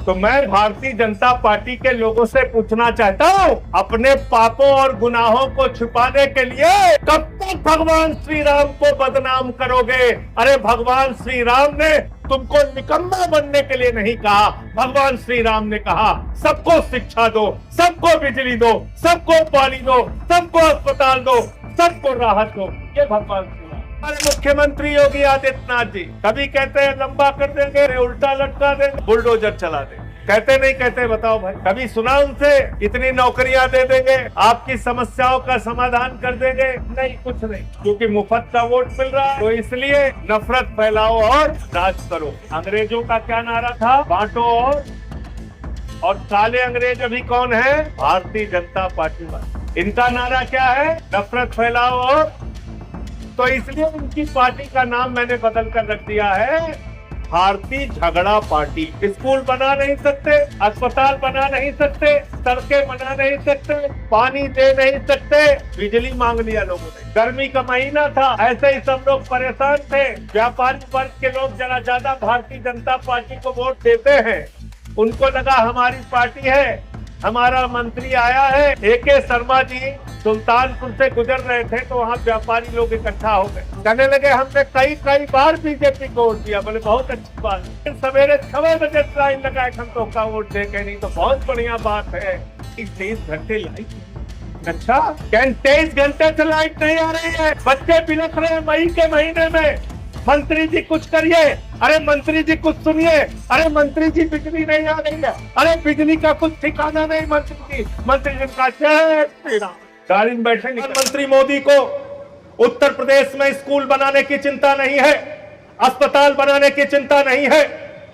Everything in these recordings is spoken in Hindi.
तो मैं भारतीय जनता पार्टी के लोगों से पूछना चाहता हूँ, अपने पापों और गुनाहों को छुपाने के लिए कब तक भगवान श्री राम को बदनाम करोगे? अरे भगवान श्री राम ने तुमको निकम्मा बनने के लिए नहीं कहा। भगवान श्री राम ने कहा सबको शिक्षा दो, सबको बिजली दो, सबको पानी दो, सबको अस्पताल दो, सबको राहत दो। ये भगवान श्री राम। हमारे मुख्यमंत्री योगी आदित्यनाथ जी कभी कहते हैं लंबा कर देंगे, उल्टा लटका देंगे, बुलडोजर चला देंगे। कहते नहीं कहते बताओ भाई? कभी सुना उनसे इतनी नौकरियां दे देंगे, आपकी समस्याओं का समाधान कर देंगे? नहीं, कुछ नहीं, क्योंकि मुफ्त का वोट मिल रहा है। तो इसलिए नफरत फैलाओ और राज करो। अंग्रेजों का क्या नारा था? बांटो और काले अंग्रेज अभी कौन है? भारतीय जनता पार्टी वाले। इनका नारा क्या है? नफरत फैलाओ और। तो इसलिए इनकी पार्टी का नाम मैंने बदल कर रख दिया है भारतीय झगड़ा पार्टी। स्कूल बना नहीं सकते, अस्पताल बना नहीं सकते, सड़कें बना नहीं सकते, पानी दे नहीं सकते, बिजली मांग लिया लोगों ने। गर्मी का महीना था, ऐसे ही सब लोग परेशान थे। व्यापारी वर्ग के लोग जरा ज्यादा भारतीय जनता पार्टी को वोट देते हैं। उनको लगा हमारी पार्टी है, हमारा मंत्री आया है। एके शर्मा जी सुल्तानपुर से गुजर रहे थे तो वहाँ व्यापारी लोग इकट्ठा हो गए, कहने लगे हमने कई बार बीजेपी को वोट दिया। बोले बहुत अच्छी बात है, सवेरे 6 बजे लाइन लगाए घंटों का वोट दे के, नहीं तो बहुत बढ़िया बात है। 23 घंटे लाइट, अच्छा 23 घंटे से लाइट नहीं आ रही है, बच्चे बिलख रहे हैं मई के महीने में। मंत्री जी कुछ करिए, अरे मंत्री जी कुछ सुनिए, अरे मंत्री जी बिजली नहीं आ रही है, अरे बिजली का कुछ ठिकाना नहीं। मंत्री जी का जय श्री राम। गाड़ी में बैठे प्रधानमंत्री मोदी को उत्तर प्रदेश में स्कूल बनाने की चिंता नहीं है, अस्पताल बनाने की चिंता नहीं है।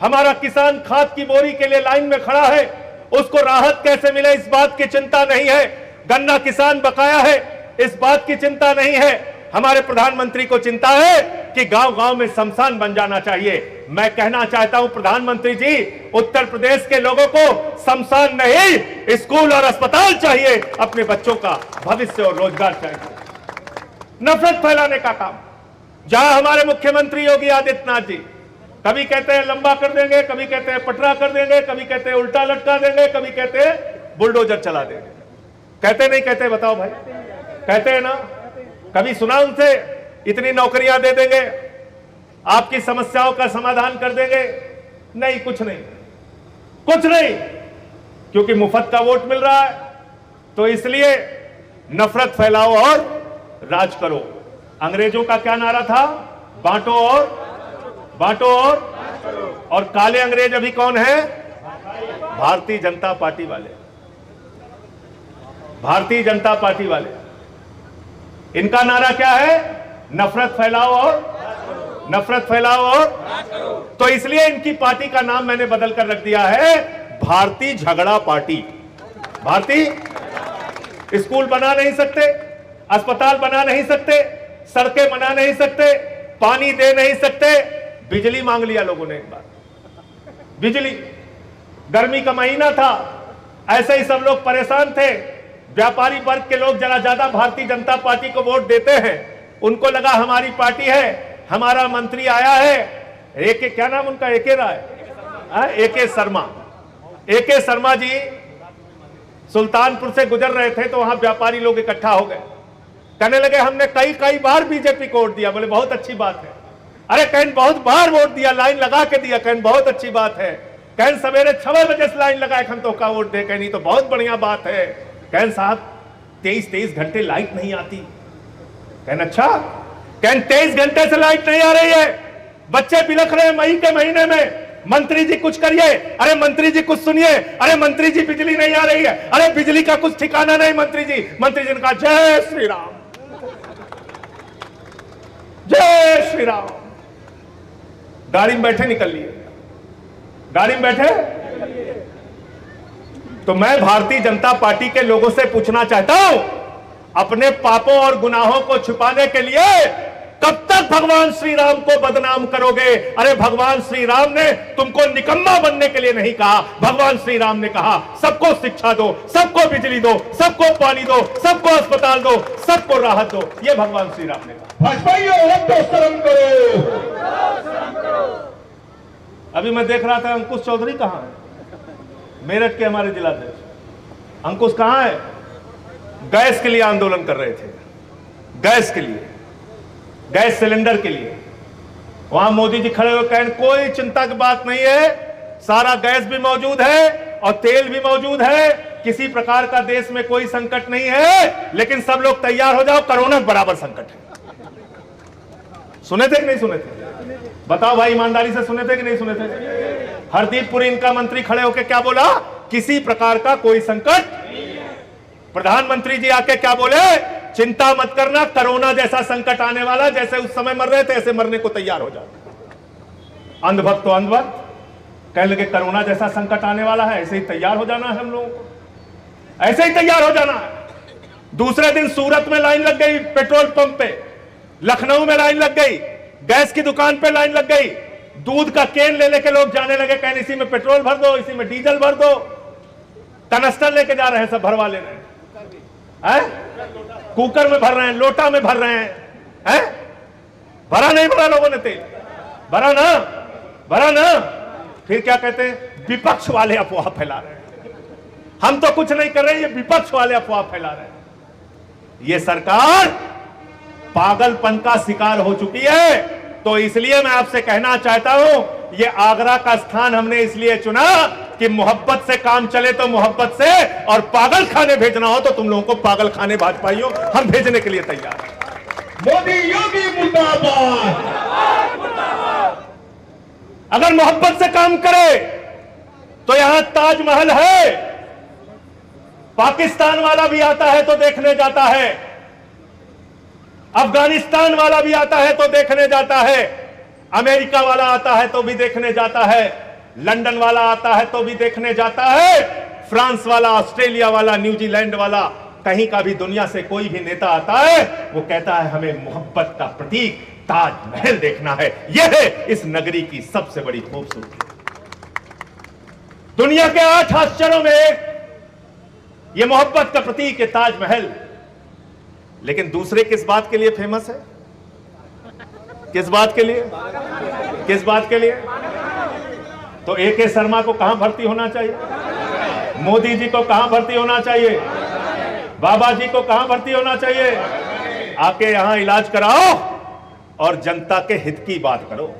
हमारा किसान खाद की बोरी के लिए लाइन में खड़ा है, उसको राहत कैसे मिले इस बात की चिंता नहीं है। गन्ना किसान बकाया है, इस बात की चिंता नहीं है। हमारे प्रधानमंत्री को चिंता है कि गांव-गांव में शमशान बन जाना चाहिए। मैं कहना चाहता हूं प्रधानमंत्री जी, उत्तर प्रदेश के लोगों को शमशान नहीं, स्कूल और अस्पताल चाहिए, अपने बच्चों का भविष्य और रोजगार चाहिए। नफरत फैलाने का काम, जहां हमारे मुख्यमंत्री योगी आदित्यनाथ जी कभी कहते हैं लंबा कर देंगे, कभी कहते हैं पटरा कर देंगे, कभी कहते हैं उल्टा लटका देंगे, कभी कहते हैं बुलडोजर चला देंगे। कहते नहीं कहते बताओ भाई? कहते हैं ना। कभी सुना उनसे इतनी नौकरियां दे देंगे, आपकी समस्याओं का समाधान कर देंगे? नहीं, कुछ नहीं, कुछ नहीं, क्योंकि मुफ्त का वोट मिल रहा है। तो इसलिए नफरत फैलाओ और राज करो। अंग्रेजों का क्या नारा था? बांटो और काले अंग्रेज अभी कौन है? भारतीय जनता पार्टी वाले। भारतीय जनता पार्टी वाले, इनका नारा क्या है? नफरत फैलाओ और। तो इसलिए इनकी पार्टी का नाम मैंने बदल कर रख दिया है भारतीय झगड़ा पार्टी। भारतीय स्कूल बना नहीं सकते, अस्पताल बना नहीं सकते, सड़कें बना नहीं सकते, पानी दे नहीं सकते, बिजली मांग लिया लोगों ने एक बार। बिजली, गर्मी का महीना था, ऐसे ही सब लोग परेशान थे। व्यापारी वर्ग के लोग जरा ज्यादा भारतीय जनता पार्टी को वोट देते हैं। उनको लगा हमारी पार्टी है, हमारा मंत्री आया है। एके, क्या नाम उनका? एके राय, एके शर्मा। एके शर्मा जी सुल्तानपुर से गुजर रहे थे तो वहां व्यापारी लोग इकट्ठा हो गए, कहने लगे हमने कई बार बीजेपी को वोट दिया। बोले बहुत अच्छी बात है। अरे कहन बहुत बार वोट दिया, लाइन लगा के दिया, कहन बहुत अच्छी बात है। कहन सवेरे 6 बजे से लाइन लगाए घंटों का वोट दे के, नहीं तो बहुत बढ़िया बात है। कहन साहब 23 घंटे लाइट नहीं आती। कहन अच्छा, कहन 23 घंटे से लाइट नहीं आ रही है, बच्चे बिलख रहे हैं मई के महीने में। मंत्री जी कुछ करिए, अरे मंत्री जी कुछ सुनिए, अरे मंत्री जी बिजली नहीं आ रही है, अरे बिजली का कुछ ठिकाना नहीं। मंत्री जी ने कहा जय श्री राम, जय श्री राम। गाड़ी में बैठे निकल लिए, गाड़ी में बैठे। तो मैं भारतीय जनता पार्टी के लोगों से पूछना चाहता हूं, अपने पापों और गुनाहों को छुपाने के लिए कब तक भगवान श्री राम को बदनाम करोगे? अरे भगवान श्री राम ने तुमको निकम्मा बनने के लिए नहीं कहा। भगवान श्री राम ने कहा सबको शिक्षा दो, सबको बिजली दो, सबको पानी दो, सबको अस्पताल दो, सबको राहत दो। ये भगवान श्री राम ने कहा। शर्म करो। अभी मैं देख रहा था अंकुश चौधरी कहां है? मेरठ के हमारे जिलाध्यक्ष अंकुश कहां है? गैस के लिए आंदोलन कर रहे थे, गैस के लिए, गैस सिलेंडर के लिए। वहां मोदी जी खड़े हुए कहें कोई चिंता की बात नहीं है, सारा गैस भी मौजूद है और तेल भी मौजूद है, किसी प्रकार का देश में कोई संकट नहीं है, लेकिन सब लोग तैयार हो जाओ, कोरोना बराबर संकट है। सुने थे कि नहीं सुने थे? बताओ भाई, ईमानदारी से सुने थे कि नहीं सुने थे? हरदीप पुरी इनका मंत्री खड़े होकर क्या बोला? किसी प्रकार का कोई संकट। प्रधानमंत्री जी आके क्या बोले? चिंता मत करना, कोरोना जैसा संकट आने वाला, जैसे उस समय मर रहे थे ऐसे मरने को तैयार हो जाओ। अंधभक्त तो अंधभक्त कहने लगे कोरोना जैसा संकट आने वाला है, ऐसे ही तैयार हो जाना है हम लोगों को, ऐसे ही तैयार हो जाना है। दूसरे दिन सूरत में लाइन लग गई, पेट्रोल पंप पे, लखनऊ में लाइन लग गई, गैस की दुकान पे लाइन लग गई, दूध का केन ले लेके लोग जाने लगे, कहने इसी में पेट्रोल भर दो, इसी में डीजल भर दो, कनस्टर लेके जा रहे हैं, सब भरवा ले रहे हैं, कुकर में भर रहे हैं, लोटा में भर रहे हैं, भरा नहीं भरा लोगों ने तेल? भरा ना, भरा ना। फिर क्या कहते हैं? विपक्ष वाले अफवाह फैला रहे हैं, हम तो कुछ नहीं कर रहे, ये विपक्ष वाले अफवाह फैला रहे हैं। ये सरकार पागलपन का शिकार हो चुकी है। तो इसलिए मैं आपसे कहना चाहता हूं, ये आगरा का स्थान हमने इसलिए चुना कि मोहब्बत से काम चले तो मोहब्बत से, और पागल खाने भेजना हो तो तुम लोगों को पागल खाने भाजपाइयों हम भेजने के लिए तैयार हैं। मोदी योगी मुर्दाबाद। अगर मोहब्बत से काम करे तो यहां ताजमहल है, पाकिस्तान वाला भी आता है तो देखने जाता है, अफगानिस्तान वाला भी आता है तो देखने जाता है, अमेरिका वाला आता है तो भी देखने जाता है, लंदन वाला आता है तो भी देखने जाता है, फ्रांस वाला, ऑस्ट्रेलिया वाला, न्यूजीलैंड वाला, कहीं का भी दुनिया से कोई भी नेता आता है वो कहता है हमें मोहब्बत का प्रतीक ताजमहल देखना है। यह है इस नगरी की सबसे बड़ी खूबसूरती। दुनिया के 8 आश्चर्यों में एक ये मोहब्बत का प्रतीक है ताजमहल। लेकिन दूसरे किस बात के लिए फेमस है? किस बात के लिए? किस बात के लिए? तो ए.के. शर्मा को कहां भर्ती होना चाहिए? मोदी जी को कहां भर्ती होना चाहिए? बाबा जी को कहां भर्ती होना चाहिए? आके यहां इलाज कराओ और जनता के हित की बात करो।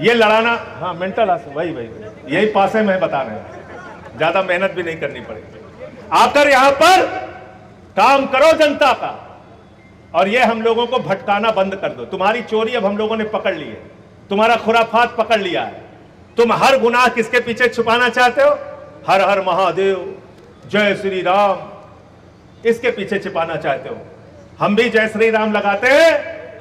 ये लड़ाना, हाँ मेंटल वही यही पासे में बता रहे हैं, ज्यादा मेहनत भी नहीं करनी पड़ेगी। आकर यहां पर काम करो जनता का, और ये हम लोगों को भटकाना बंद कर दो। तुम्हारी चोरी अब हम लोगों ने पकड़ ली है, तुम्हारा खुराफात पकड़ लिया है, तुम हर गुनाह किसके पीछे छुपाना चाहते हो? हर हर महादेव, जय श्री राम, इसके पीछे छिपाना चाहते हो। हम भी जय श्री राम लगाते हैं,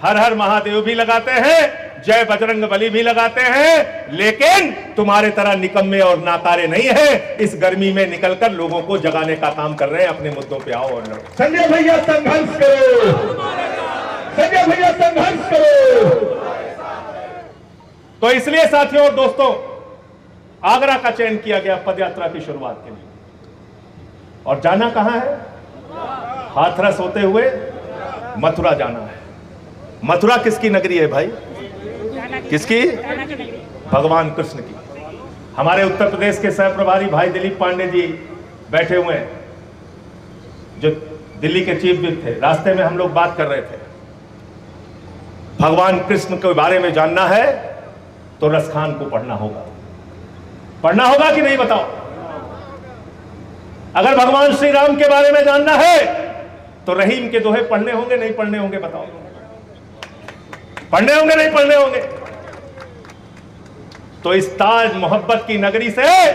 हर हर महादेव भी लगाते हैं, जय बजरंग बली भी लगाते हैं, लेकिन तुम्हारे तरह निकम्मे और नाकारे नहीं है। इस गर्मी में निकलकर लोगों को जगाने का काम कर रहे हैं। अपने मुद्दों पे आओ और लड़ो। संजय भैया संघर्ष करो, संजय भैया संघर्ष करो। तो इसलिए साथियों और दोस्तों, आगरा का चयन किया गया पदयात्रा की शुरुआत के लिए। और जाना कहां है? हाथरस होते हुए मथुरा जाना है। मथुरा किसकी नगरी है भाई? किसकी? भगवान कृष्ण की। हमारे उत्तर प्रदेश के सह प्रभारी भाई दिलीप पांडे जी बैठे हुए हैं, जो दिल्ली के चीफ विप थे। रास्ते में हम लोग बात कर रहे थे, भगवान कृष्ण के बारे में जानना है तो रसखान को पढ़ना होगा। पढ़ना होगा कि नहीं बताओ? अगर भगवान श्री राम के बारे में जानना है तो रहीम के दोहे पढ़ने होंगे, नहीं पढ़ने होंगे? बताओ, पढ़ने होंगे, नहीं पढ़ने होंगे? तो इस ताज मोहब्बत की नगरी से,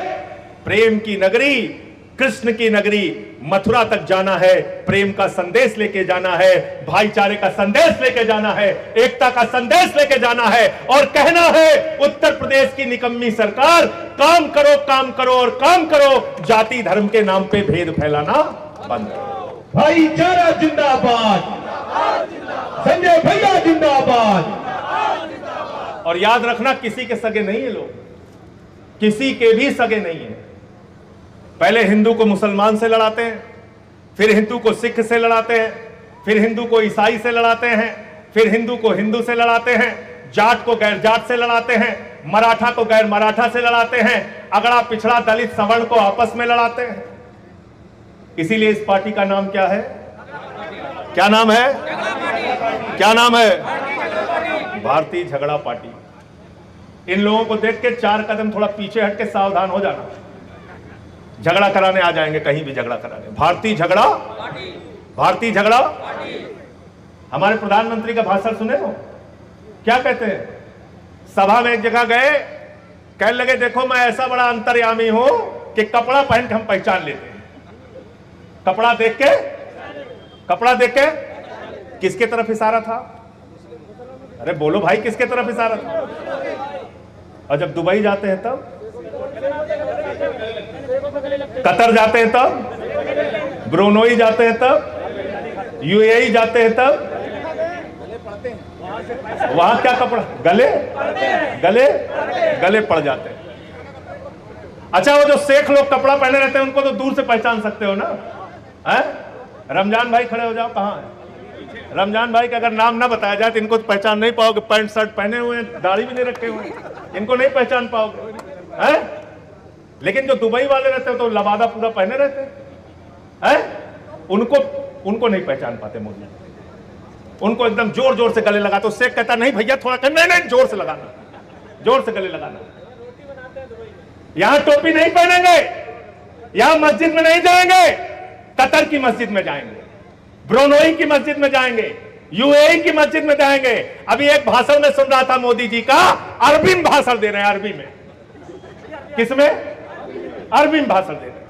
प्रेम की नगरी, कृष्ण की नगरी मथुरा तक जाना है। प्रेम का संदेश लेके जाना है, भाईचारे का संदेश लेके जाना है, एकता का संदेश लेके जाना है, और कहना है उत्तर प्रदेश की निकम्मी सरकार, काम करो, काम करो और काम करो, जाति धर्म के नाम पे भेद फैलाना बंद करो। भाईचारा जिंदाबाद, संजय भैया जिंदाबाद। और याद रखना, किसी के सगे नहीं है लोग, किसी के भी सगे नहीं है। पहले हिंदू को मुसलमान से लड़ाते हैं, फिर हिंदू को सिख से लड़ाते हैं, फिर हिंदू को ईसाई से लड़ाते हैं, फिर हिंदू को हिंदू से लड़ाते हैं, जाट को गैर जाट से लड़ाते हैं, मराठा को गैर मराठा से लड़ाते हैं, अगड़ा पिछड़ा दलित सवर्ण को आपस में लड़ाते हैं। इसीलिए इस पार्टी का नाम क्या है? क्या नाम है? क्या नाम है? भारतीय झगड़ा पार्टी। इन लोगों को देख के 4 कदम थोड़ा पीछे हट के सावधान हो जाना। झगड़ा कराने आ जाएंगे, कहीं भी झगड़ा कराने। भारतीय झगड़ा, भारतीय झगड़ा। हमारे प्रधानमंत्री का भाषण सुने हो? क्या कहते हैं? सभा में एक जगह गए, कहने लगे देखो मैं ऐसा बड़ा अंतर्यामी हूं कि कपड़ा पहन के हम पहचान लेते हैं। कपड़ा देख के, कपड़ा देख के किसके तरफ इशारा था? अरे बोलो भाई, किसके तरफ इशारा था? और जब दुबई जाते हैं तब, कतर जाते हैं तब, ब्रुनोई जाते हैं तब, यूएई जाते हैं तब, वहां क्या कपड़ा? गले गले गले पड़ जाते हैं। अच्छा, वो जो शेख लोग कपड़ा पहने रहते हैं उनको तो दूर से पहचान सकते हो ना? है? रमजान भाई खड़े हो जाओ, कहां है रमजान भाई? का अगर नाम ना बताया जाए तो इनको तो पहचान नहीं पाओगे। पैंट शर्ट पहने हुए हैं, दाढ़ी भी नहीं रखे हुए, इनको नहीं पहचान पाओगे। है? लेकिन जो दुबई वाले रहते हैं तो लबादा पूरा पहने रहते हैं, उनको नहीं पहचान पाते मोदी। उनको एकदम जोर जोर से गले लगाते। शेख कहता नहीं भैया थोड़ा कर, नहीं जोर से लगाना, जोर से गले लगाना। यहां टोपी नहीं पहनेंगे, यहां मस्जिद में नहीं जाएंगे, कतर की मस्जिद में जाएंगे, ब्रुनोई की मस्जिद में जाएंगे, यूएई की मस्जिद में जाएंगे। अभी एक भाषण में सुन रहा था मोदी जी का, अरबी में भाषण दे रहे हैं। अरबी में, किसमें? अरबी में भाषण दे रहे हैं,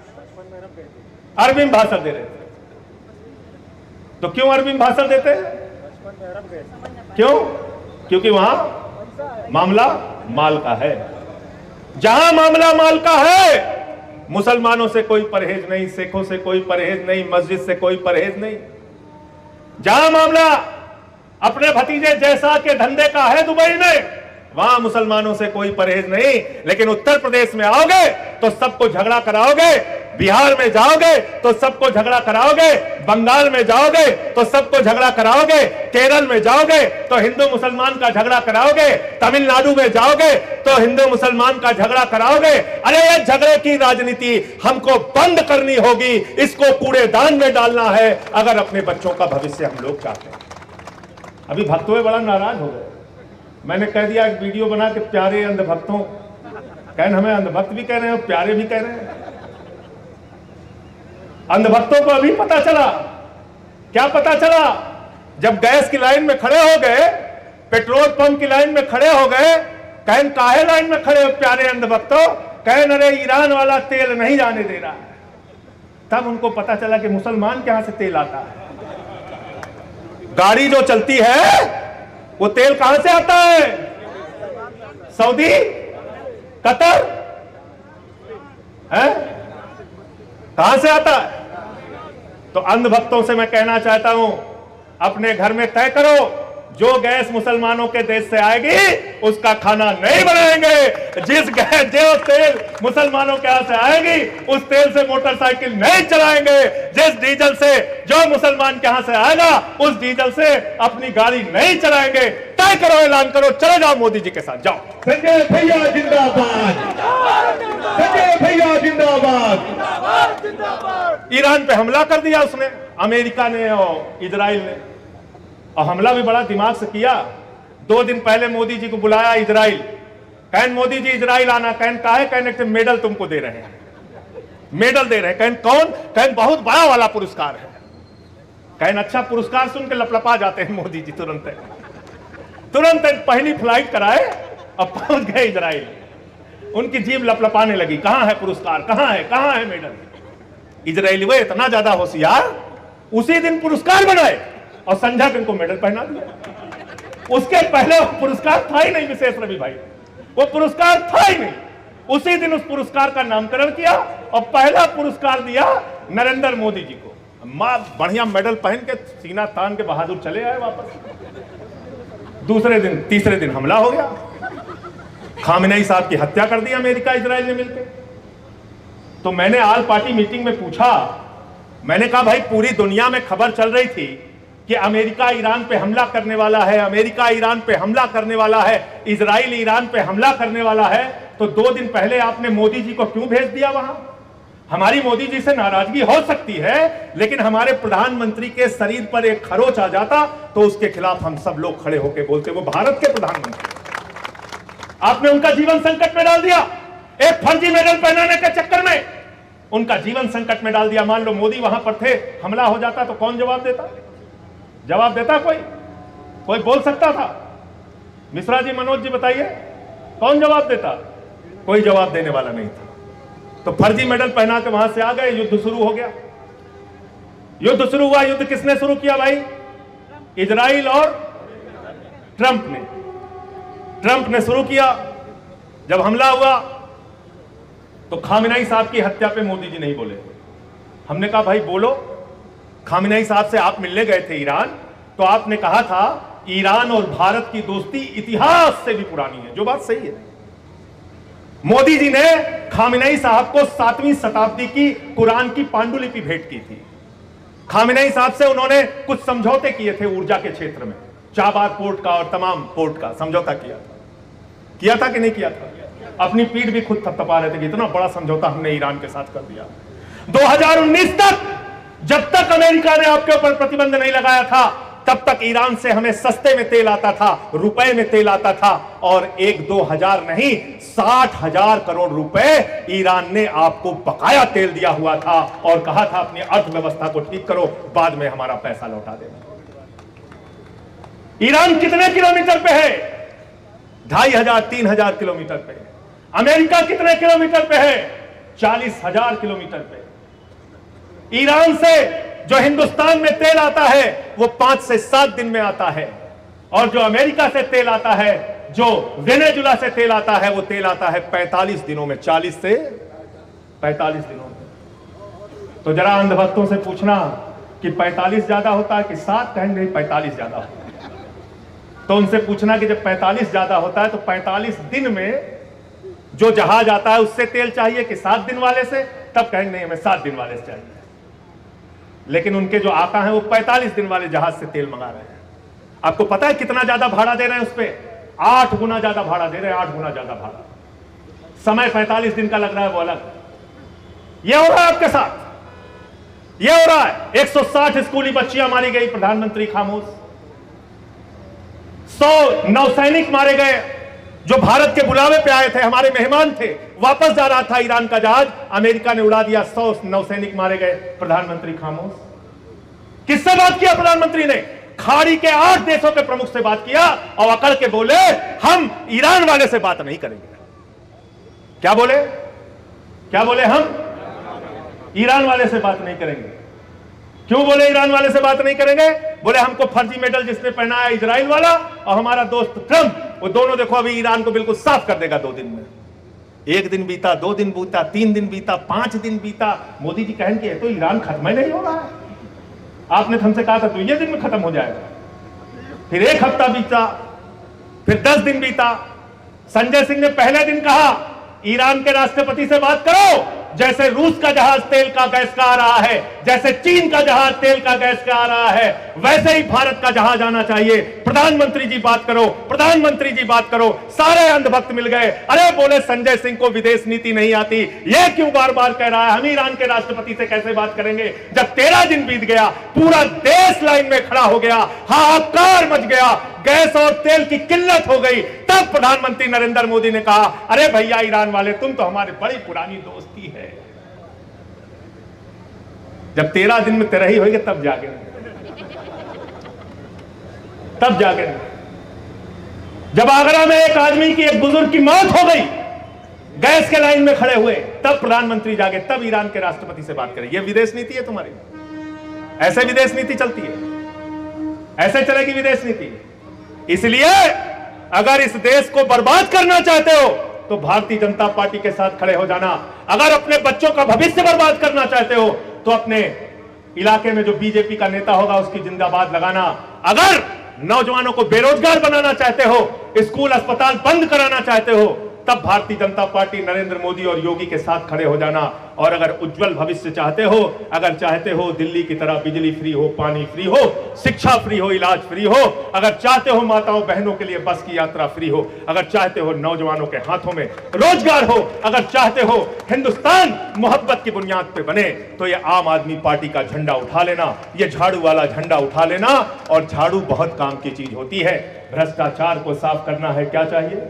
अरबी में भाषण दे रहे हैं। तो क्यों अरबी में भाषण देते हैं? क्यों? क्योंकि वहां मामला माल का है। जहां मामला माल का है, मुसलमानों से कोई परहेज नहीं, सिखों से कोई परहेज नहीं, मस्जिद से कोई परहेज नहीं। जहां मामला अपने भतीजे जैसा के धंधे का है दुबई में, वहां मुसलमानों से कोई परहेज नहीं। लेकिन उत्तर प्रदेश में आओगे तो सबको झगड़ा कराओगे, बिहार में जाओगे तो सबको झगड़ा कराओगे, बंगाल में जाओगे तो सबको झगड़ा कराओगे, केरल में जाओगे तो हिंदू मुसलमान का झगड़ा कराओगे, तमिलनाडु में जाओगे तो हिंदू मुसलमान का झगड़ा कराओगे। अरे ये झगड़े की राजनीति हमको बंद करनी होगी, इसको कूड़ेदान में डालना है अगर अपने बच्चों का भविष्य हम लोग चाहते हैं। अभी भक्तों बड़ा नाराज हो गए। मैंने कह दिया एक वीडियो बना के, प्यारे अंधभक्तों, कहन हमें अंधभक्त भी कह रहे हैं, प्यारे भी कह रहे हैं। अंधभक्तों को अभी पता चला। क्या पता चला? जब गैस की लाइन में खड़े हो गए, पेट्रोल पंप की लाइन में खड़े हो गए, कहन काहे लाइन में खड़े हो प्यारे अंधभक्तों? कहन अरे ईरान वाला तेल नहीं जाने दे रहा है। तब उनको पता चला कि मुसलमान के यहां से तेल आता है। गाड़ी जो चलती है वो तेल कहां से आता है? सऊदी, कतर, है? कहां से आता है? तो अंधभक्तों से मैं कहना चाहता हूं, अपने घर में तय करो, जो गैस मुसलमानों के देश से आएगी उसका खाना नहीं बनाएंगे। जो तेल मुसलमानों के यहां से आएगी उस तेल से मोटरसाइकिल नहीं चलाएंगे। जिस डीजल से जो मुसलमान के यहां से आएगा उस डीजल से अपनी गाड़ी नहीं चलाएंगे। तय करो, ऐलान करो, चले जाओ मोदी जी के साथ, जाओ। संजय भैया जिंदाबाद, संजय भैया जिंदाबाद। ईरान पे हमला कर दिया उसने, अमेरिका ने और इजराइल ने, और हमला भी बड़ा दिमाग से किया। 2 दिन पहले मोदी जी को बुलाया इजराइल, कहन मोदी जी इजराइल आना। कहन काहे? कहने मेडल तुमको दे रहे हैं, मेडल दे रहे हैं। कहन कौन? कहन बहुत बड़ा वाला पुरस्कार है। कहन अच्छा, पुरस्कार सुन के लपलपा जाते हैं मोदी जी। तुरंत पहली फ्लाइट कराए और पहुंच गए इजराइल। उनकी जीभ लपलपाने लगी, कहां है पुरस्कार, कहां है मेडल? इजरायली वो इतना ज्यादा होशियार, उसी दिन पुरस्कार बनाए और संझा को इनको मेडल पहना दिया। उसके पहले पुरस्कार था ही नहीं विशेष रवि भाई, वो पुरस्कार था ही नहीं। उसी दिन उस पुरस्कार का नामकरण किया और पहला पुरस्कार दिया नरेंद्र मोदी जी को। मां बढ़िया मेडल पहन के सीना तान के बहादुर चले आए वापस। दूसरे दिन, तीसरे दिन हमला हो गया, खामेनेई साहब की हत्या कर दी अमेरिका इजराइल ने मिलकर। तो मैंने आल पार्टी मीटिंग में पूछा, मैंने कहा भाई पूरी दुनिया में खबर चल रही थी कि अमेरिका ईरान पे हमला करने वाला है, अमेरिका ईरान पे हमला करने वाला है, इजराइल ईरान पे हमला करने वाला है, तो 2 दिन पहले आपने मोदी जी को क्यों भेज दिया वहां? हमारी मोदी जी से नाराजगी हो सकती है, लेकिन हमारे प्रधानमंत्री के शरीर पर एक खरोच आ जाता तो उसके खिलाफ हम सब लोग खड़े होकर बोलते। वो भारत के प्रधानमंत्री, आपने उनका जीवन संकट में डाल दिया। एक फर्जी मेडल पहनाने के चक्कर में उनका जीवन संकट में डाल दिया। मान लो मोदी वहां पर थे, हमला हो जाता तो कौन जवाब देता? जवाब देता कोई बोल सकता था? मिश्रा जी, मनोज जी, बताइए कौन जवाब देता? कोई जवाब देने वाला नहीं था। तो फर्जी मेडल पहना के वहां से आ गए, युद्ध शुरू हो गया। युद्ध शुरू हुआ। युद्ध किसने शुरू किया भाई? इजराइल और ट्रंप ने शुरू किया। जब हमला हुआ तो खामिनेई साहब की हत्या पे मोदी जी नहीं बोले। हमने कहा भाई बोलो। खामिनेई साहब से आप मिलने गए थे ईरान, तो आपने कहा था ईरान और भारत की दोस्ती इतिहास से भी पुरानी है, जो बात सही है। मोदी जी ने खामिनेई साहब को 7वीं शताब्दी की कुरान की पांडुलिपि भेंट की थी। खामिनेई साहब से उन्होंने कुछ समझौते किए थे ऊर्जा के क्षेत्र में, चाबार पोर्ट का और तमाम पोर्ट का समझौता किया था कि नहीं किया था? अपनी पीठ भी खुद थपथपा रहे थे कि इतना बड़ा समझौता हमने ईरान के साथ कर दिया। 2019 तक, जब तक अमेरिका ने आपके ऊपर प्रतिबंध नहीं लगाया था, तब तक ईरान से हमें सस्ते में तेल आता था, रुपए में तेल आता था। और 1-2 हजार नहीं, 60,000 करोड़ रुपए ईरान ने आपको बकाया तेल दिया हुआ था और कहा था अपनी अर्थव्यवस्था को ठीक करो, बाद में हमारा पैसा लौटा देना। ईरान कितने किलोमीटर पे है? 2,500-3,000 किलोमीटर पे। अमेरिका कितने किलोमीटर पे है? 40,000 किलोमीटर पे। ईरान से जो हिंदुस्तान में तेल आता है वो 5 से 7 दिन में आता है, और जो अमेरिका से तेल आता है, जो वेनेजुला से तेल आता है, वो तेल आता है 45 दिनों में, 40 से 45 दिनों में। तो जरा अंधभक्तों से पूछना कि 45 ज्यादा होता है कि 7? कहेंगे 45 ज्यादा होता है। तो उनसे पूछना कि जब 45 ज्यादा होता है तो 45 दिन में जो जहाज आता है उससे तेल चाहिए कि 7 दिन वाले से? तब कहेंगे नहीं, हमें 7 दिन वाले से चाहिए। लेकिन उनके जो आका हैं वो 45 दिन वाले जहाज से तेल मंगा रहे हैं। आपको पता है कितना ज्यादा भाड़ा दे रहे हैं उस पे? 8 गुना ज्यादा भाड़ा दे रहे हैं, 8 गुना ज्यादा भाड़ा। समय 45 दिन का लग रहा है, वो अलग। ये हो रहा है आपके साथ, ये हो रहा है। 160 स्कूली बच्चियां मारी गई, प्रधानमंत्री खामोश। 100 नौसैनिक मारे गए जो भारत के बुलावे पे आए थे, हमारे मेहमान थे। वापस जा रहा था ईरान का जहाज, अमेरिका ने उड़ा दिया, 100 नौसैनिक मारे गए, प्रधानमंत्री खामोश। किससे बात किया प्रधानमंत्री ने? खाड़ी के 8 देशों के प्रमुख से बात किया और अकड़ के बोले हम ईरान वाले से बात नहीं करेंगे। क्या बोले? हम ईरान वाले से बात नहीं करेंगे। क्यों बोले ईरान वाले से बात नहीं करेंगे? बोले हमको फर्जी मेडल जिसने पहना है इजराइल वाला और हमारा दोस्त ट्रंप, वो दोनों देखो अभी ईरान को बिल्कुल साफ कर देगा 2 दिन में। 1 दिन बीता, 2 दिन बीता, 3 दिन बीता, 5 दिन बीता। मोदी जी कहेंगे तो ईरान खत्म ही नहीं हो रहा है। आपने हमसे कहा था तो ये दिन में खत्म हो जाएगा। फिर 1 हफ्ता बीता, फिर 10 दिन बीता। संजय सिंह ने पहले दिन कहा ईरान के राष्ट्रपति से बात करो, जैसे रूस का जहाज तेल का गैस का आ रहा है, जैसे चीन का जहाज तेल का गैस का आ रहा है, वैसे ही भारत का जहाज आना चाहिए। प्रधानमंत्री जी बात करो, प्रधानमंत्री जी बात करो। सारे अंधभक्त मिल गए। अरे बोले संजय सिंह को विदेश नीति नहीं आती, ये क्यों बार बार कह रहा है? हम ईरान के राष्ट्रपति से कैसे बात करेंगे? जब 13 दिन बीत गया, पूरा देश लाइन में खड़ा हो गया, हाहाकार मच गया, गैस और तेल की किल्लत हो गई, तब प्रधानमंत्री नरेंद्र मोदी ने कहा अरे भैया ईरान वाले, तुम तो हमारी बड़ी पुरानी दोस्ती है। जब 13 दिन में तेरही होगी तब जागे, तब जागे। जब आगरा में एक आदमी की, एक बुजुर्ग की मौत हो गई, गैस के लाइन में खड़े हुए, तब प्रधानमंत्री जागे, तब ईरान के राष्ट्रपति से बात करें। यह विदेश नीति है तुम्हारी? ऐसे विदेश नीति चलती है? ऐसे चलेगी विदेश नीति? इसलिए अगर इस देश को बर्बाद करना चाहते हो तो भारतीय जनता पार्टी के साथ खड़े हो जाना। अगर अपने बच्चों का भविष्य बर्बाद करना चाहते हो तो अपने इलाके में जो बीजेपी का नेता होगा उसकी जिंदाबाद लगाना। अगर नौजवानों को बेरोजगार बनाना चाहते हो, स्कूल अस्पताल बंद कराना चाहते हो, तब भारतीय जनता पार्टी नरेंद्र मोदी और योगी के साथ खड़े हो जाना। और अगर उज्जवल भविष्य चाहते हो, अगर चाहते हो दिल्ली की तरह बिजली फ्री हो, पानी फ्री हो, शिक्षा फ्री हो, इलाज फ्री हो, अगर चाहते हो माताओं बहनों के लिए बस की यात्रा फ्री हो, अगर चाहते हो नौजवानों के हाथों में रोजगार हो, अगर चाहते हो हिंदुस्तान मोहब्बत की बुनियाद पे बने, तो ये आम आदमी पार्टी का झंडा उठा लेना, ये झाड़ू वाला झंडा उठा लेना। और झाड़ू बहुत काम की चीज होती है। भ्रष्टाचार को साफ करना है, क्या चाहिए?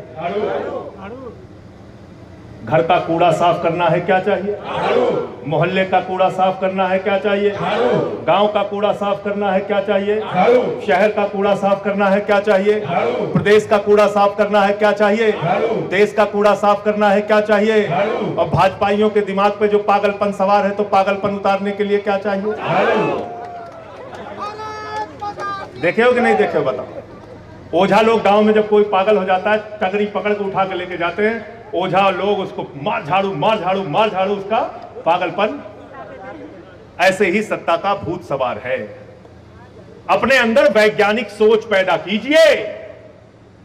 घर का कूड़ा साफ करना है, क्या चाहिए? मोहल्ले का कूड़ा साफ करना है, क्या चाहिए? गांव का कूड़ा साफ करना है, क्या चाहिए? शहर का कूड़ा साफ करना है, क्या चाहिए? प्रदेश का कूड़ा साफ करना है, क्या चाहिए? देश का कूड़ा साफ करना है, क्या चाहिए? और भाजपाइयों के दिमाग पे जो पागलपन सवार है, तो पागलपन उतारने के लिए क्या चाहिए? देखे हो कि नहीं देखे हो बताओ। ओझा लोग गांव में जब कोई पागल हो जाता है, टगरी पकड़ के उठा के लेके जाते हैं, ओझा लोग उसको मार झाड़ू मार झाड़ू मार झाड़ू, उसका पागलपन। ऐसे ही सत्ता का भूत सवार है। अपने अंदर वैज्ञानिक सोच पैदा कीजिए।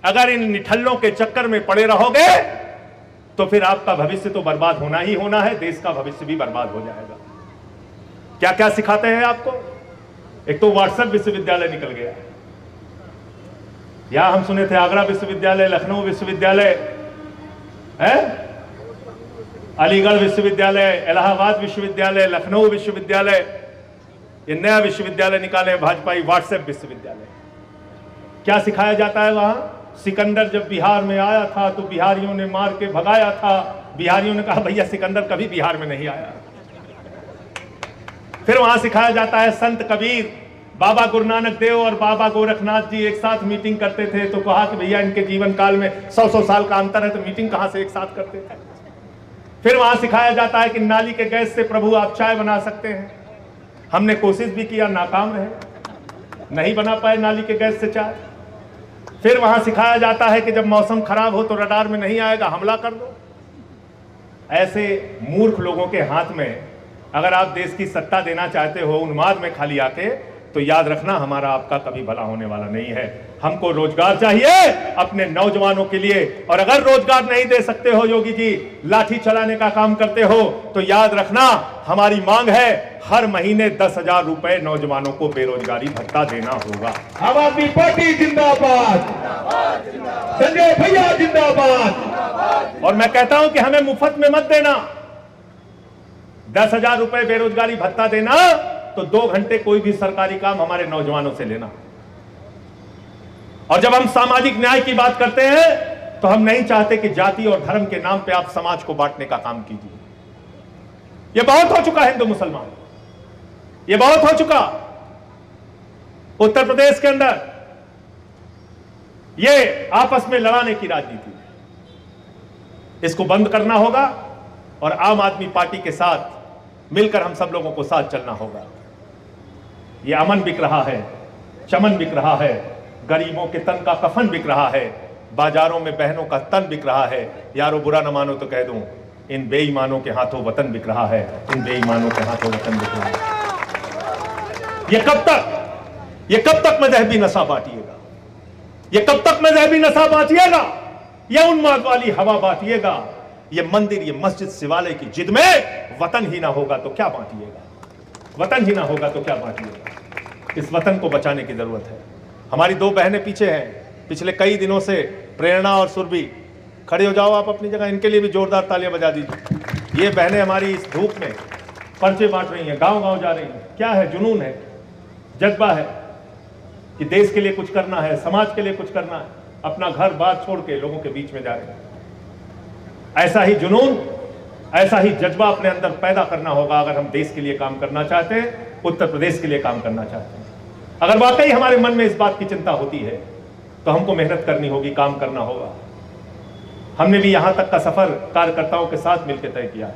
अगर इन निठल्लों के चक्कर में पड़े रहोगे तो फिर आपका भविष्य तो बर्बाद होना ही होना है, देश का भविष्य भी बर्बाद हो जाएगा। क्या क्या सिखाते हैं आपको? एक तो व्हाट्सएप विश्वविद्यालय निकल गया। यहां हम सुने थे आगरा विश्वविद्यालय, लखनऊ विश्वविद्यालय है, अलीगढ़ विश्वविद्यालय, इलाहाबाद विश्वविद्यालय, लखनऊ विश्वविद्यालय, ये नया विश्वविद्यालय निकाले भाजपाई, व्हाट्सएप विश्वविद्यालय। क्या सिखाया जाता है वहां? सिकंदर जब बिहार में आया था तो बिहारियों ने मार के भगाया था। बिहारियों ने कहा भैया सिकंदर कभी बिहार में नहीं आया। फिर वहां सिखाया जाता है संत कबीर, बाबा गुरु नानक देव और बाबा गोरखनाथ जी एक साथ मीटिंग करते थे, तो कहा कि भैया इनके जीवन काल में 100 साल का अंतर है, तो मीटिंग कहां से एक साथ करते थे। फिर वहां सिखाया जाता है कि नाली के गैस से प्रभु आप चाय बना सकते हैं। हमने कोशिश भी किया, नाकाम रहे, नहीं बना पाए नाली के गैस से चाय। फिर वहां सिखाया जाता है कि जब मौसम खराब हो तो रडार में नहीं आएगा, हमला कर दो। ऐसे मूर्ख लोगों के हाथ में अगर आप देश की सत्ता देना चाहते हो उन्माद में खाली आके, तो याद रखना हमारा आपका कभी भला होने वाला नहीं है। हमको रोजगार चाहिए अपने नौजवानों के लिए, और अगर रोजगार नहीं दे सकते हो योगी जी, लाठी चलाने का काम करते हो, तो याद रखना हमारी मांग है हर महीने 10,000 रुपए नौजवानों को बेरोजगारी भत्ता देना होगा। आम आदमी पार्टी जिंदाबाद, संजय भैया जिंदाबाद। और मैं कहता हूं कि हमें मुफ्त में मत देना। 10,000 रुपए बेरोजगारी भत्ता देना तो 2 घंटे कोई भी सरकारी काम हमारे नौजवानों से लेना। और जब हम सामाजिक न्याय की बात करते हैं तो हम नहीं चाहते कि जाति और धर्म के नाम पे आप समाज को बांटने का काम कीजिए। यह बहुत हो चुका हिंदू मुसलमान, यह बहुत हो चुका। उत्तर प्रदेश के अंदर यह आपस में लड़ाने की राजनीति, इसको बंद करना होगा और आम आदमी पार्टी के साथ मिलकर हम सब लोगों को साथ चलना होगा। यह अमन बिक रहा है, चमन बिक रहा है, गरीबों के तन का कफन बिक रहा है, बाजारों में बहनों का तन बिक रहा है। यारो बुरा न मानो तो कह दूं, इन बेईमानों के हाथों वतन बिक रहा है, इन बेईमानों के हाथों वतन बिक रहा है। ये कब तक मजहबी नशा बांटिएगा? ये कब तक मजहबी नशा बांटिएगा? ये उन्माद वाली हवा बांटिएगा? ये मंदिर, ये मस्जिद, शिवालय की जिद में वतन ही ना होगा तो क्या बांटिएगा? वतन ही ना होगा तो क्या बांटिएगा? इस वतन को बचाने की जरूरत है। हमारी 2 बहनें पीछे हैं, पिछले कई दिनों से, प्रेरणा और सुरभि। खड़े हो जाओ आप अपनी जगह, इनके लिए भी जोरदार तालियां बजा दीजिए। ये बहनें हमारी इस धूप में पर्चे बांट रही हैं, गांव-गांव जा रही हैं। क्या है? जुनून है, जज्बा है कि देश के लिए कुछ करना है, समाज के लिए कुछ करना है। अपना घर बार छोड़ के लोगों के बीच में जा रहे हैं। ऐसा ही जुनून, ऐसा ही जज्बा अपने अंदर पैदा करना होगा अगर हम देश के लिए काम करना चाहते हैं, उत्तर प्रदेश के लिए काम करना चाहते हैं। अगर वाकई हमारे मन में इस बात की चिंता होती है तो हमको मेहनत करनी होगी, काम करना होगा। हमने भी यहां तक का सफर कार्यकर्ताओं के साथ मिलकर तय किया है।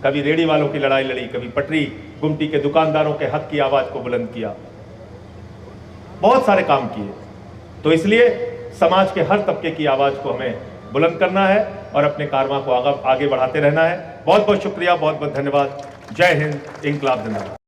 कभी रेहड़ी वालों की लड़ाई लड़ी, कभी पटरी गुमटी के दुकानदारों के हक की आवाज को बुलंद किया, बहुत सारे काम किए। तो इसलिए समाज के हर तबके की आवाज को हमें बुलंद करना है और अपने कारवां को आगे बढ़ाते रहना है। बहुत बहुत शुक्रिया, बहुत बहुत धन्यवाद। जय हिंद, इंकलाब जिंदाबाद।